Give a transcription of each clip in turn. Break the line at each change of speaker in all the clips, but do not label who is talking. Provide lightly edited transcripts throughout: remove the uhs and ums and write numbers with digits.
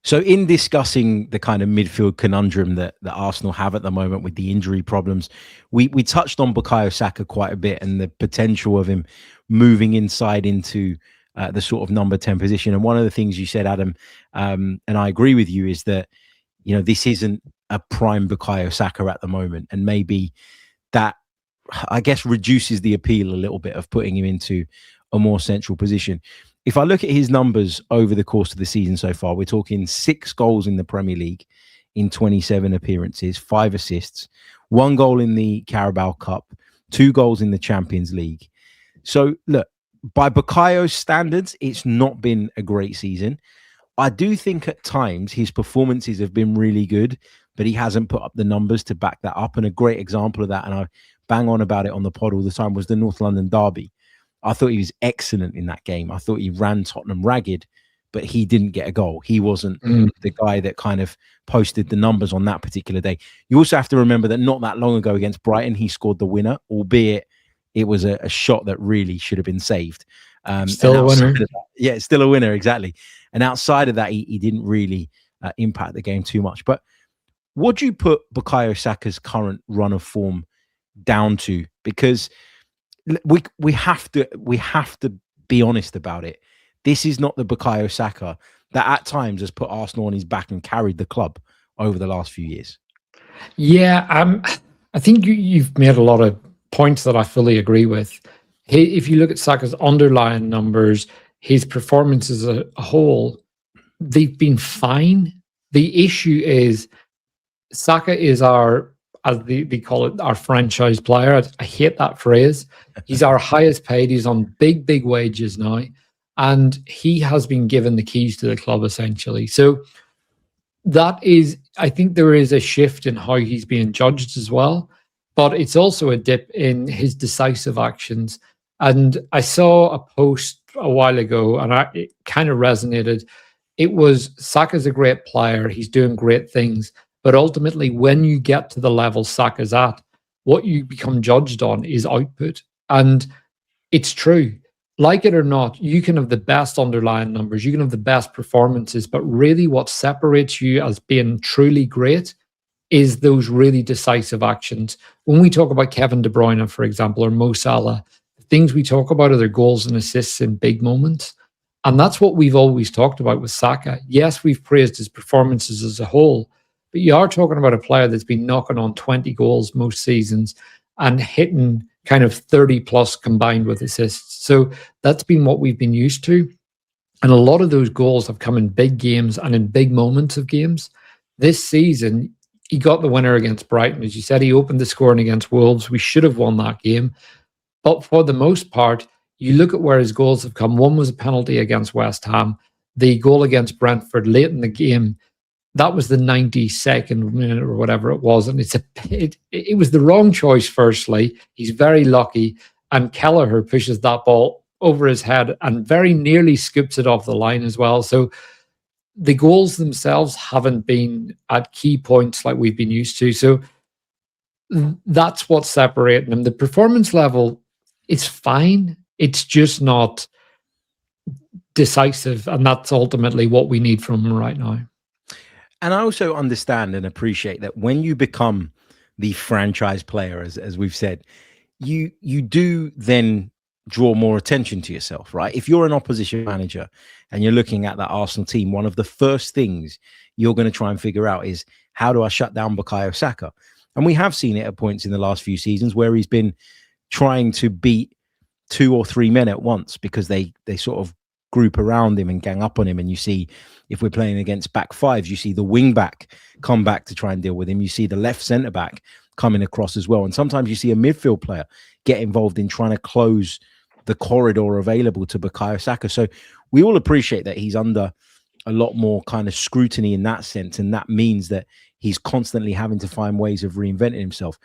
So in discussing the kind of midfield conundrum that Arsenal have at the moment with the injury problems, we touched on Bukayo Saka quite a bit and the potential of him moving inside into the sort of number 10 position. And one of the things you said, Adam, and I agree with you, is that, this isn't a prime Bukayo Saka at the moment. And maybe that, I guess, reduces the appeal a little bit of putting him into a more central position. If I look at his numbers over the course of the season so far, we're talking 6 goals in the Premier League in 27 appearances, 5 assists, 1 goal in the Carabao Cup, 2 goals in the Champions League. So look, by Bukayo's standards, it's not been a great season. I do think at times his performances have been really good, but he hasn't put up the numbers to back that up. And a great example of that, and I bang on about it on the pod all the time, was the North London derby. I thought he was excellent in that game. I thought he ran Tottenham ragged, but he didn't get a goal. He wasn't the guy that kind of posted the numbers on that particular day. You also have to remember that not that long ago against Brighton, he scored the winner, albeit it was a shot that really should have been saved.
Still a winner.
Yeah, still a winner, exactly. And outside of that, he didn't really impact the game too much. But what do you put Bukayo Saka's current run of form down to? Because we have to be honest about it. This is not the Bukayo Saka that at times has put Arsenal on his back and carried the club over the last few years.
Yeah, I think you've made a lot of points that I fully agree with. If you look at Saka's underlying numbers, his performance as a whole, they've been fine. The issue is Saka is our, as they call it, our franchise player. I hate that phrase. He's our highest paid. He's on big wages now. And he has been given the keys to the club, essentially. So that is, I think there is a shift in how he's being judged as well. But it's also a dip in his decisive actions. And I saw a post a while ago, and it kind of resonated. It was, Saka's a great player. He's doing great things. But ultimately, when you get to the level Saka's at, what you become judged on is output. And it's true. Like it or not, you can have the best underlying numbers, you can have the best performances, but really what separates you as being truly great is those really decisive actions. When we talk about Kevin De Bruyne, for example, or Mo Salah, the things we talk about are their goals and assists in big moments. And that's what we've always talked about with Saka. Yes, we've praised his performances as a whole, but you are talking about a player that's been knocking on 20 goals most seasons and hitting kind of 30 plus combined with assists. So that's been what we've been used to. And a lot of those goals have come in big games and in big moments of games. This season, he got the winner against Brighton. As you said, he opened the scoring against Wolves. We should have won that game. But for the most part, you look at where his goals have come. One was a penalty against West Ham. The goal against Brentford late in the game, that was the 92nd minute or whatever it was. And it was the wrong choice, firstly. He's very lucky. And Kelleher pushes that ball over his head and very nearly scoops it off the line as well. So the goals themselves haven't been at key points like we've been used to. So that's what's separating them. The performance level is fine. It's just not decisive. And that's ultimately what we need from him right now.
And I also understand and appreciate that when you become the franchise player, as we've said, you do then draw more attention to yourself, right? If you're an opposition manager and you're looking at that Arsenal team, one of the first things you're going to try and figure out is, how do I shut down Bukayo Saka? And we have seen it at points in the last few seasons where he's been trying to beat 2 or 3 men at once because they sort of group around him and gang up on him. And you see, if we're playing against back fives, you see the wing back come back to try and deal with him. You see the left centre back coming across as well. And sometimes you see a midfield player get involved in trying to close the corridor available to Bukayo Saka. So we all appreciate that he's under a lot more kind of scrutiny in that sense. And that means that he's constantly having to find ways of reinventing himself.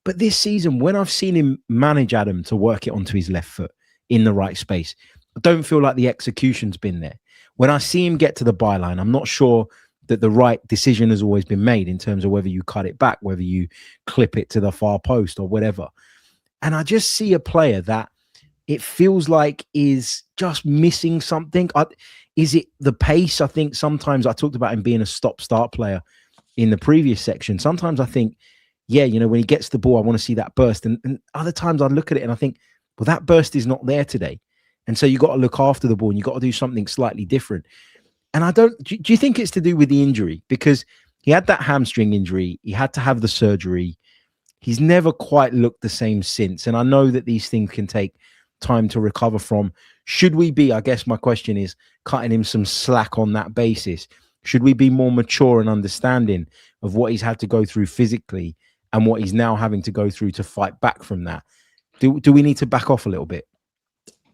But this season, when I've seen him manage Adam to work it onto his left foot in the right space, I don't feel like the execution's been there. When I see him get to the byline, I'm not sure that the right decision has always been made in terms of whether you cut it back, whether you clip it to the far post or whatever. And I just see a player that it feels like is just missing something. Is it the pace? I think sometimes I talked about him being a stop-start player in the previous section. Sometimes I think, yeah, when he gets the ball, I want to see that burst. And other times I look at it and I think, well, that burst is not there today. And so you got to look after the ball and you got to do something slightly different. And do you think it's to do with the injury? Because he had that hamstring injury. He had to have the surgery. He's never quite looked the same since. And I know that these things can take time to recover from. Should we be, I guess my question is, cutting him some slack on that basis? Should we be more mature and understanding of what he's had to go through physically and what he's now having to go through to fight back from that? Do we need to back off a little bit?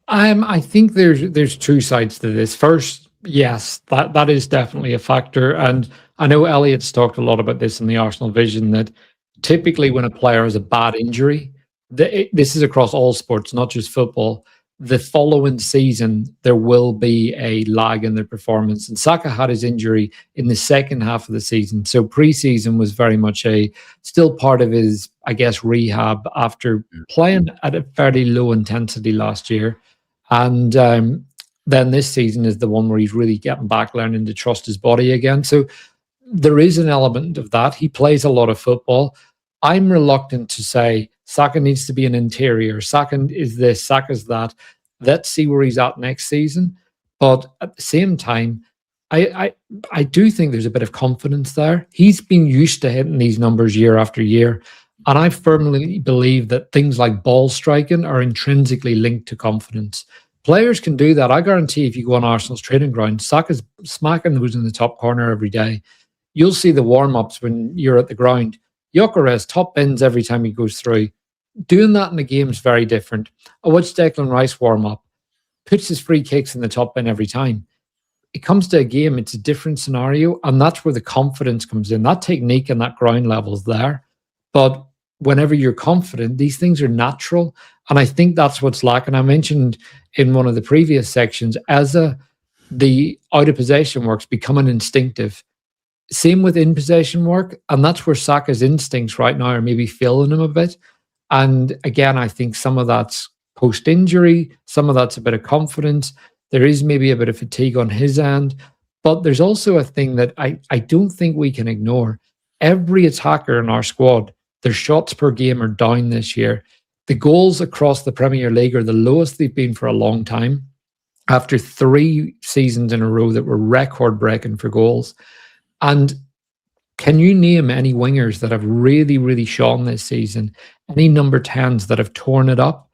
I think there's two sides to this. First, yes, that is definitely a factor. And I know Elliot's talked a lot about this in the Arsenal Vision, that typically when a player has a bad injury, this is across all sports, not just football, the following season, there will be a lag in their performance. And Saka had his injury in the second half of the season. So preseason was very much still part of his, I guess, rehab after playing at a fairly low intensity last year. And then this season is the one where he's really getting back, learning to trust his body again. So there is an element of that. He plays a lot of football. I'm reluctant to say Saka needs to be an interior. Saka is this, Saka's that. Let's see where he's at next season. But at the same time, I do think there's a bit of confidence there. He's been used to hitting these numbers year after year. And I firmly believe that things like ball striking are intrinsically linked to confidence. Players can do that. I guarantee if you go on Arsenal's training ground, Saka's smacking those in the top corner every day. You'll see the warm-ups when you're at the ground. Gyökeres top bins every time he goes through. Doing that in the game is very different. I watched Declan Rice warm up, puts his free kicks in the top bin every time. It comes to a game, it's a different scenario, and that's where the confidence comes in. That technique and that ground level is there. But whenever you're confident, these things are natural. And I think that's what's lacking. I mentioned in one of the previous sections, the out of possession work's becoming instinctive. Same with in possession work, and that's where Saka's instincts right now are maybe failing him a bit. And again, I think some of that's post-injury, some of that's a bit of confidence. There is maybe a bit of fatigue on his end, but there's also a thing that I don't think we can ignore. Every attacker in our squad, their shots per game are down this year. The goals across the Premier League are the lowest they've been for a long time, after 3 seasons in a row that were record-breaking for goals. And can you name any wingers that have really, really shone this season? Any number 10s that have torn it up?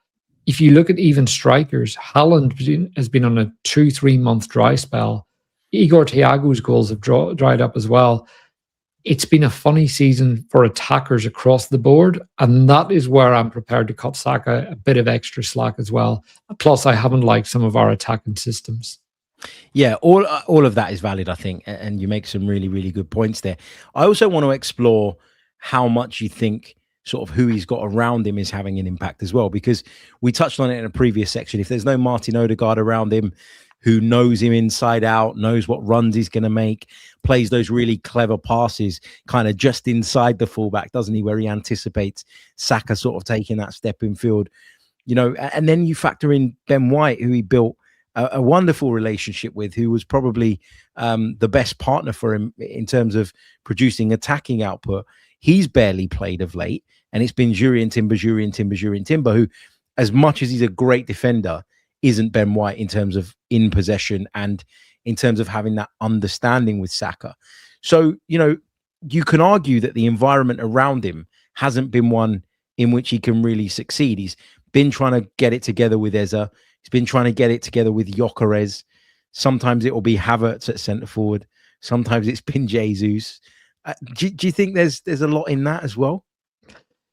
If you look at even strikers, Haaland has been on a 2-3 month dry spell. Igor Thiago's goals have dried up as well. It's been a funny season for attackers across the board, and that is where I'm prepared to cut Saka a bit of extra slack as well. Plus, I haven't liked some of our attacking systems.
Yeah, all of that is valid, I think, and you make some really, really good points there. I also want to explore how much you think sort of who he's got around him is having an impact as well, because we touched on it in a previous section. If there's no Martin Odegaard around him, who knows him inside out, knows what runs he's going to make, plays those really clever passes kind of just inside the fullback, doesn't he, where he anticipates Saka sort of taking that step in field, and then you factor in Ben White, who he built a wonderful relationship with, who was probably the best partner for him in terms of producing attacking output. He's barely played of late, and it's been Jurrien Timber, who, as much as he's a great defender, isn't Ben White in terms of in possession and in terms of having that understanding with Saka. So, you can argue that the environment around him hasn't been one in which he can really succeed. He's been trying to get it together with Eza. He's been trying to get it together with Gyökeres. Sometimes it will be Havertz at centre forward. Sometimes it's been Jesus. Do you think there's a lot in that as well?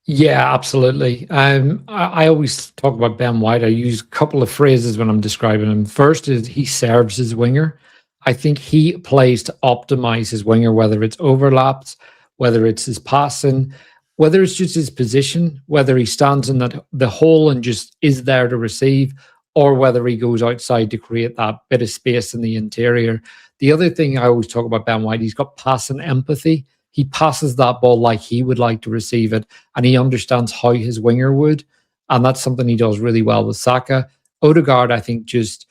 Yeah, absolutely. I always talk about Ben White. I use a couple of phrases when I'm describing him. First is he serves his winger. I think he plays to optimize his winger, whether it's overlaps, whether it's his passing, whether it's just his position, whether he stands in the hole and just is there to receive, or whether he goes outside to create that bit of space in the interior. The other thing I always talk about Ben White, he's got passing empathy. He passes that ball like he would like to receive it, and he understands how his winger would. And that's something he does really well with Saka. Odegaard, I think, just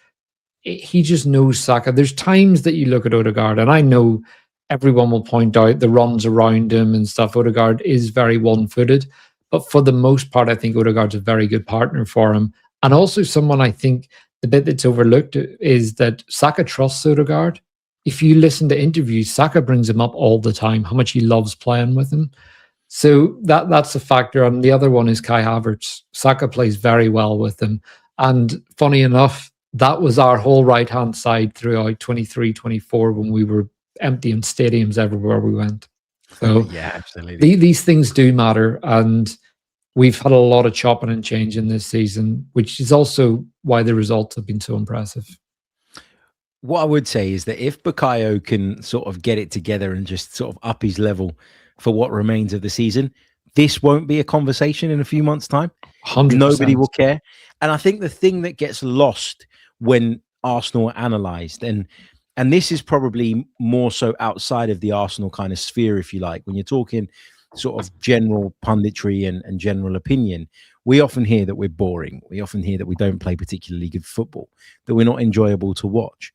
he just knows Saka. There's times that you look at Odegaard, and I know everyone will point out the runs around him and stuff. Odegaard is very one-footed, but for the most part, I think Odegaard's a very good partner for him. And also someone, I think the bit that's overlooked is that Saka trusts Odegaard. If you listen to interviews, Saka brings him up all the time, how much he loves playing with him. So that's a factor. And the other one is Kai Havertz. Saka plays very well with him. And funny enough, that was our whole right-hand side throughout 23-24 when we were emptying stadiums everywhere we went. So
yeah, absolutely.
These things do matter. And we've had a lot of chopping and changing this season, which is also why the results have been so impressive.
What I would say is that if Bukayo can sort of get it together and just sort of up his level for what remains of the season, this won't be a conversation in a few months' time.
100%.
Nobody will care. And I think the thing that gets lost when Arsenal are analysed, and this is probably more so outside of the Arsenal kind of sphere, if you like, when you're talking sort of general punditry and general opinion, we often hear that we're boring. We often hear that we don't play particularly good football, that we're not enjoyable to watch.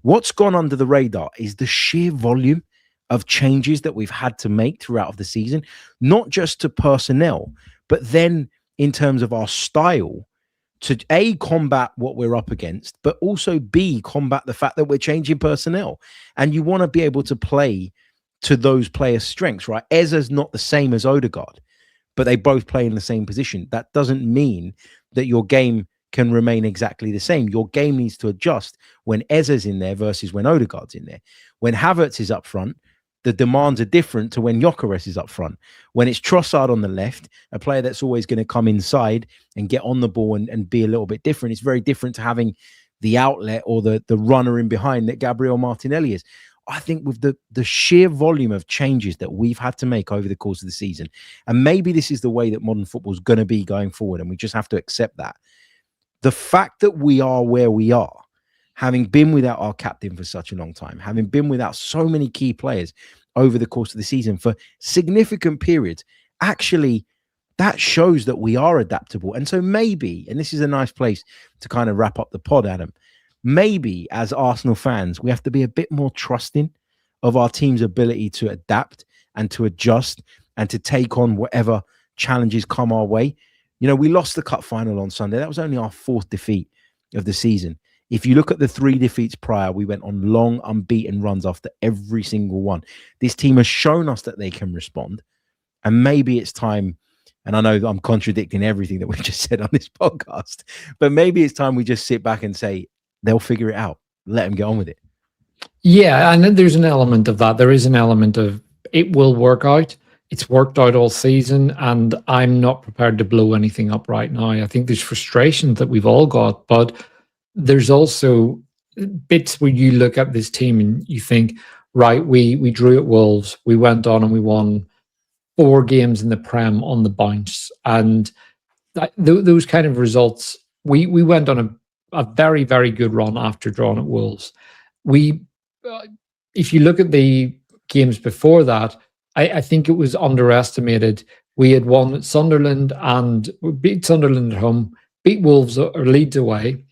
What's gone under the radar is the sheer volume of changes that we've had to make throughout the season, not just to personnel, but then in terms of our style to A, combat what we're up against, but also B, combat the fact that we're changing personnel. And you want to be able to play to those players' strengths, right? Eza's not the same as Odegaard, but they both play in the same position. That doesn't mean that your game can remain exactly the same. Your game needs to adjust when Eza's in there versus when Odegaard's in there. When Havertz is up front, the demands are different to when Gyökeres is up front. When it's Trossard on the left, a player that's always going to come inside and get on the ball and be a little bit different, it's very different to having the outlet or the runner in behind that Gabriel Martinelli is. I think with the sheer volume of changes that we've had to make over the course of the season, and maybe this is the way that modern football is going to be going forward, and we just have to accept that. The fact that we are where we are, having been without our captain for such a long time, having been without so many key players over the course of the season for significant periods, actually, that shows that we are adaptable. And so maybe, and this is a nice place to kind of wrap up the pod, Adam, maybe as Arsenal fans, we have to be a bit more trusting of our team's ability to adapt and to adjust and to take on whatever challenges come our way. You know, we lost the cup final on Sunday. That was only our 4th defeat of the season. If you look at the 3 defeats prior, we went on long unbeaten runs after every single one. This team has shown us that they can respond. And maybe it's time, and I know I'm contradicting everything that we've just said on this podcast, but maybe it's time we just sit back and say, they'll figure it out. Let them get on with it.
Yeah, and then there's an element of that. There is an element of it will work out. It's worked out all season, and I'm not prepared to blow anything up right now. I think there's frustration that we've all got, but there's also bits where you look at this team and you think, right, we drew at Wolves, we went on and we won 4 games in the Prem on the bounce, and those kind of results. We went on a very, very good run after drawing at Wolves. If you look at the games before that, I think it was underestimated. We had won at Sunderland and beat Sunderland at home, beat Wolves or Leeds away,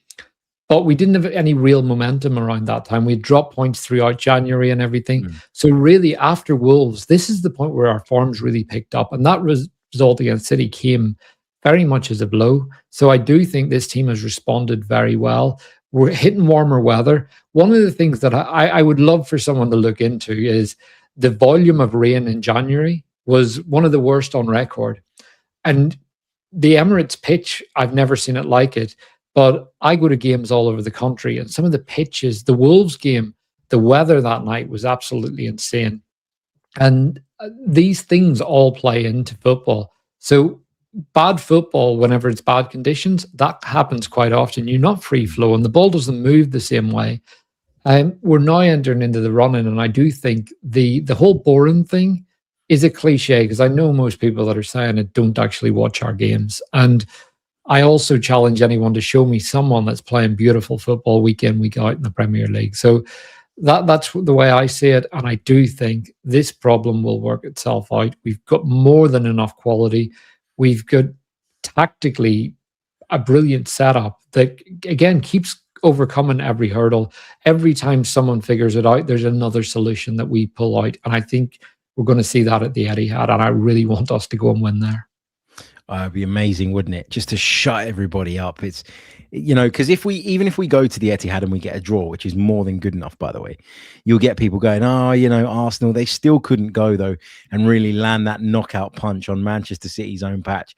but we didn't have any real momentum around that time. We dropped points throughout January and everything. So really, after Wolves, this is the point where our forms really picked up, and that result against City came very much as a blow. So I do think this team has responded very well. We're hitting warmer weather. One of the things that I would love for someone to look into is the volume of rain in January was one of the worst on record. And the Emirates pitch, I've never seen it like it, but I go to games all over the country, and some of the pitches, the Wolves game, the weather that night was absolutely insane. And these things all play into football. So bad football, whenever it's bad conditions, that happens quite often. You're not free flowing. The ball doesn't move the same way. We're now entering into the run-in, and I do think the whole boring thing is a cliche, because I know most people that are saying it don't actually watch our games. And I also challenge anyone to show me someone that's playing beautiful football week in, week out in the Premier League. So that's the way I see it, and I do think this problem will work itself out. We've got more than enough quality. We've got tactically a brilliant setup that, again, keeps overcoming every hurdle. Every time someone figures it out, there's another solution that we pull out. And I think we're going to see that at the Etihad. And I really want us to go and win there.
It'd be amazing, wouldn't it? Just to shut everybody up. It's, because if we go to the Etihad and we get a draw, which is more than good enough, by the way, you'll get people going, Arsenal, they still couldn't go though and really land that knockout punch on Manchester City's own patch.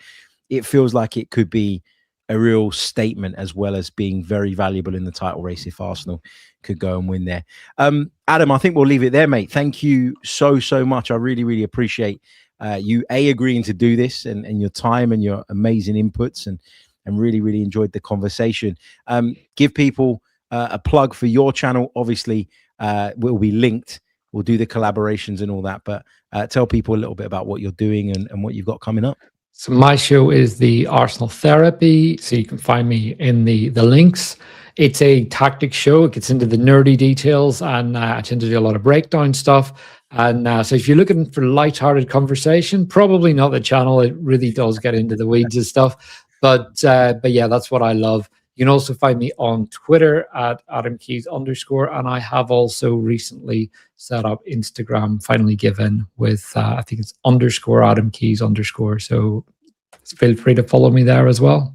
It feels like it could be a real statement, as well as being very valuable in the title race if Arsenal could go and win there. Adam, I think we'll leave it there, mate. Thank you so much. I really, really appreciate you agreeing to do this and your time and your amazing inputs, and really, really enjoyed the conversation. Give people a plug for your channel. Obviously, we'll be linked. We'll do the collaborations and all that, but tell people a little bit about what you're doing and what you've got coming up.
So my show is the Arsenal Therapy. So you can find me in the links. It's a tactics show. It gets into the nerdy details, and I tend to do a lot of breakdown stuff. And so if you're looking for lighthearted conversation, probably not the channel. It really does get into the weeds and stuff. But yeah, that's what I love. You can also find me on Twitter at Adam Keys _. And I have also recently set up Instagram, finally given, with I think it's _Adam Keys _. So feel free to follow me there as well.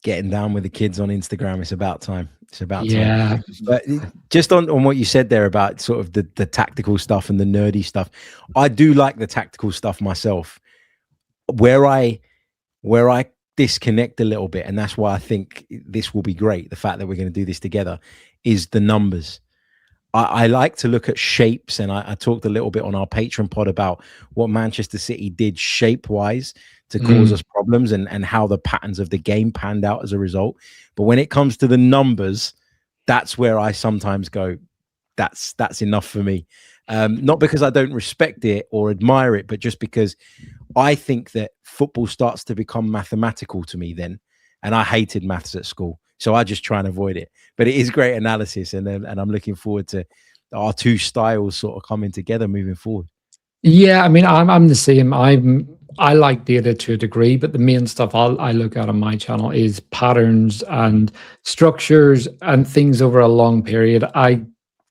Getting down with the kids on Instagram. It's about time. It's about
time.
But just on what you said there about sort of the tactical stuff and the nerdy stuff, I do like the tactical stuff myself. Where I disconnect a little bit, and that's why I think this will be great, the fact that we're going to do this together, is the numbers. I like to look at shapes, and I talked a little bit on our Patreon pod about what Manchester City did shape-wise to cause us problems, and how the patterns of the game panned out as a result. But when it comes to the numbers, that's where I sometimes go, that's enough for me. Not because I don't respect it or admire it, but just because I think that football starts to become mathematical to me then. And I hated maths at school, so I just try and avoid it. But it is great analysis, and I'm looking forward to our two styles sort of coming together moving forward.
Yeah, I mean, I'm the same. I like data to a degree, but the main stuff I look at on my channel is patterns and structures and things over a long period. I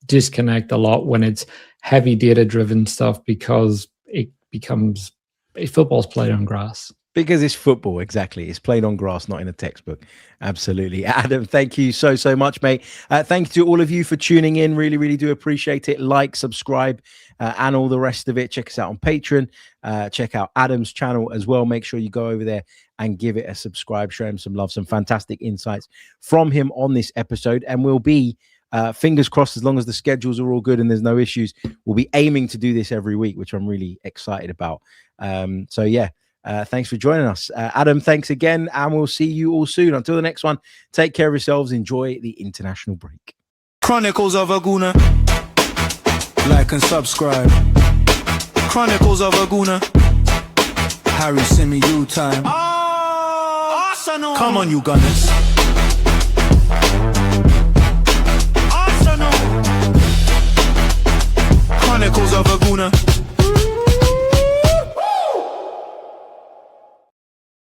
disconnect a lot when it's heavy data-driven stuff, because it becomes football's played on grass.
Because it's football, exactly. It's played on grass, not in a textbook. Absolutely. Adam, thank you so much, mate. Thank you to all of you for tuning in. Really, really do appreciate it. Like, subscribe, and all the rest of it. Check us out on Patreon. Check out Adam's channel as well. Make sure you go over there and give it a subscribe. Show him some love. Some fantastic insights from him on this episode. And we'll be, fingers crossed, as long as the schedules are all good and there's no issues, we'll be aiming to do this every week, which I'm really excited about. So yeah. Thanks for joining us. Adam, thanks again, and we'll see you all soon. Until the next one, take care of yourselves. Enjoy the international break.
Chronicles of a Gooner. Like and subscribe. Chronicles of a Gooner. Harry, Symeou time. Arsenal. Come on, you Gunners.